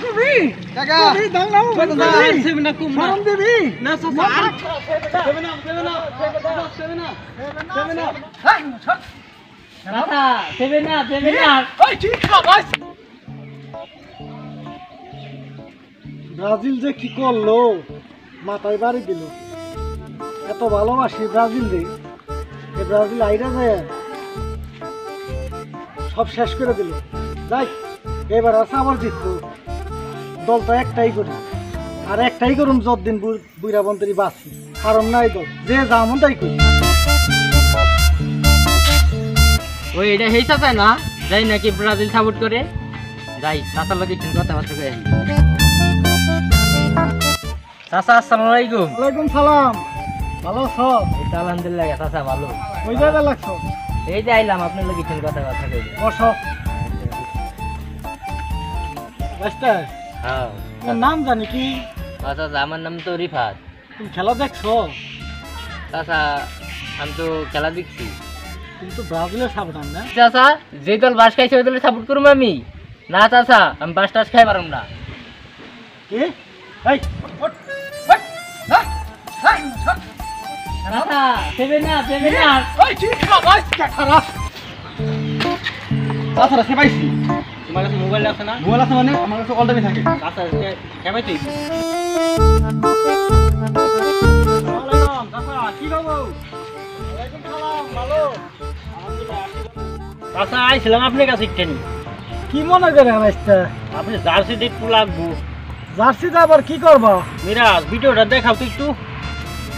কবি কাকা কবি দাও না সেভেন আপ কুম না শরম দিবি না চাচা আর সেভেন আপ সেভেন আপ চাচা সেভেন আপ ওই ঠিক খাবাস ব্রাজিল যে কি করলো মাথায় বাড়ি দিল এত ভালোবাসি ব্রাজিল রে এই ব্রাজিল আইরা যায় সব শেষ করে দিল যাই এবার আছে আবার জিতবো দল তো একটাই করি আর একটাই করুন যতদিন বুড়া বন্তরি বাঁচি কারণ নাই দল যে যেমন তাই করি ওই এটা হেই চাচা না যাই নাকি ব্রাজিল সাপোর্ট করে যাই চাচার লোক একটু কথাবার্তা করে আসি চাচা আসসালামু আলাইকুম ওয়ালাইকুম সালাম ভালো আছো এটা আলহামদুলিল্লাহ চাচা ভালো ওই জায়গায় লাগছো এই যে আইলাম আপনার লোক একটু কথাবার্তা করে বসো মাস্টার হ্যাঁ তোমার নাম জানি কি চাচা আমার নাম তো রিফাত তুমি খেলা দেখছো চাচা আমি তো খেলা দেখছি তুমি তো ব্রাজিলের সাবধান না চাচা যে দল বাস খাইছে ওই দলে সাপোর্ট করবো আমি না চাচা আমি বাস টাস খাই পারব না কি এই ওঠ ওঠ না এই চাচা সেভেন আপ ওই ঠিক খাবাস খারাপ চাচা সে পাইছি তোমার কাছে মোবাইল আছে না মোবাইল আছে মানে আমার কাছে অল টাইমই থাকে চাচা কেমন তুই ওয়ালাইকুম চাচা কি খবর ওয়ালাইকুম সালাম ভালো চাচা আইছিলাম আপনার কাছে একটু কি মনে করে মাস্টার আপনি জার্সি একটু লাগবো জার্সিতে আবার কি করবা মিরাজ ভিডিওটা দেখাও তো একটু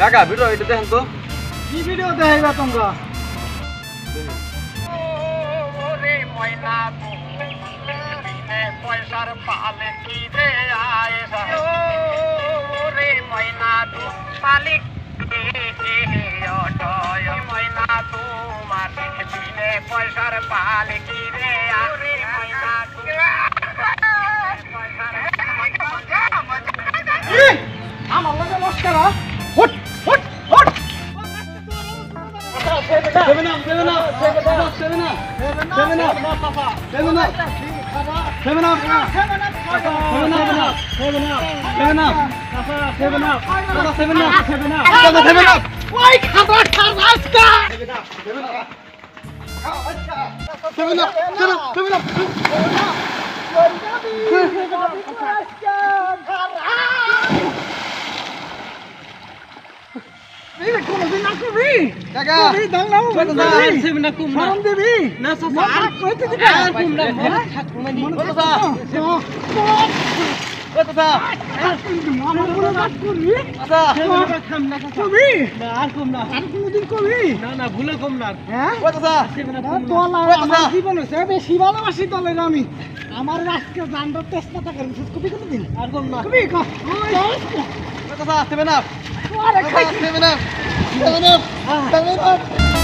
কাকা ভিডিও এটা দেখেন তো কি ভিডিও দেখাইবা তোমরা পয়সার পালে কি রে আয়েশা রে ময়না তু মালিক অটয় ময়না তোমার বিনে পয়সার পালে কি রে আরে ময়না আমার লগে মস্করা hot hot hot seven up seven up seven up seven up seven up seven up seven up ওই খাবার খারাস্তা কোনদিন না করবি কাকা কবি দাও না সেভেন আপ কুম না শরম দিবি না চাচা আর কইতে দিবি আর কুম না চাচা ও চাচা আমার বলে বাদ করবি চাচা কবি আর কুম না আর কোনদিন কবি না না ভুলে কম না হ্যাঁ ও চাচা দল আমার জীবন হচ্ছে বেশি ভালোবাসি দলের আমি আমার আজকে জানবার চেষ্টা করেন কবি কোনদিন আর কম না কবি ও চাচা সেভেন আপ আরে seven up seven up seven up